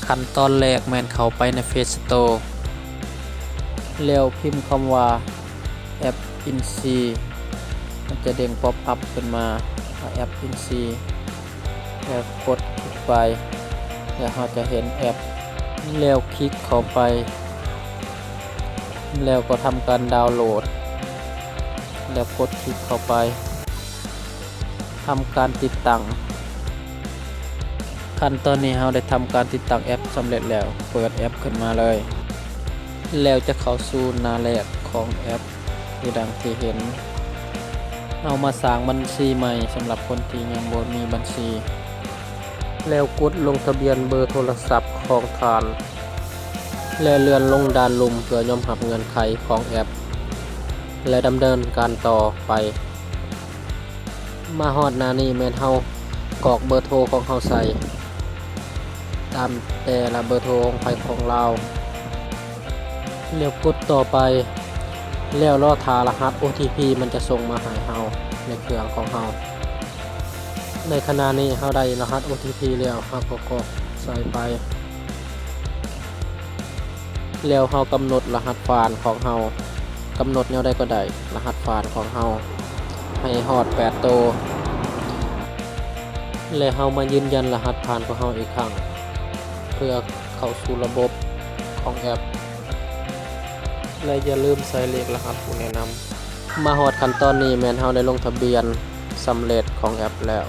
ขั้นตอนแรกแม่นเข้าไปใน Face Store แล้วพิมพ์คำว่าแอปอินซีมันจะเด้งป๊อปอัพขึ้นมาแอปอินซีแล้วกดคลิกไปแล้วเราจะเห็นแอปแล้วคลิกเข้าไปแล้วก็ทำการดาวน์โหลดแล้วกดคลิกเข้าไปทำการติดตั้งขั้นตอนนี้เราได้ทำการติดตั้งแอปสำเร็จแล้วเปิดแอปขึ้นมาเลยแล้วจะเข้าสู่หน้าแรกของแอปคือดังที่เห็นเอามาสร้างบัญชีใหม่สำหรับคนที่ยังบ่มีบัญชีแล้วกดลงทะเบียนเบอร์โทรศัพท์ของท่านและเลื่อนลงด้านลุ่มเพื่อยอมรับเงื่อนไขของแอปและดำเนินการต่อไปมาฮอดหน้านี้แม่นเฮากรอกเบอร์โทรของเฮาใส่ตามแต่ละเบอร์โทรของไผของเราแล้วกดต่อไปแล้วรอท่ารหัส OTP มันจะส่งมาให้เฮาในเครื่องของเฮาในขณะนี้เฮาได้รหัส OTP แล้วเฮาก็กรอกใส่ไปแล้วเฮากำหนดรหัสผ่านของเฮากำหนดแนวใดก็ได้รหัสผ่านของเฮาให้ฮอด8ตัวและเฮามายืนยันรหัสผ่านของเฮาอีกครั้งเพื่อเข้าสู่ระบบของแอปและอย่าลืมใส่เลขรหัสผู้แนะนำมาฮอดขั้นตอนนี้แม่นเฮาได้ลงทะเบียนสำเร็จของแอปแล้ว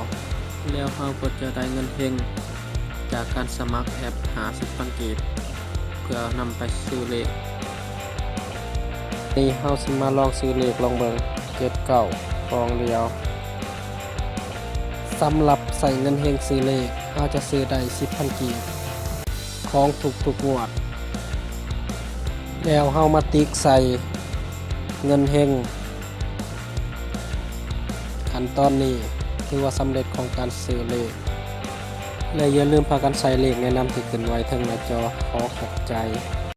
เฮาก็จะได้เงินเพ็งจากการสมัครแอป50,000 กีบเพื่อนำไปซื้อเลขนี่เฮาสิมาลองซื้อเลขลองเบิ่ง79ฟองเดียวสำหรับใส่เงินเฮงซื้อเลขเฮาจะซื้อได้ 10,000 กีบของทุกงวดแล้วเฮามาติ๊กใส่เงินเฮงขั้นตอนนี้ถือว่าสำเร็จของการซื้อเลขและอย่าลืมพากันใส่เลขแนะนำที่ขึ้นไว้ทางหน้าจอขอขอบใจ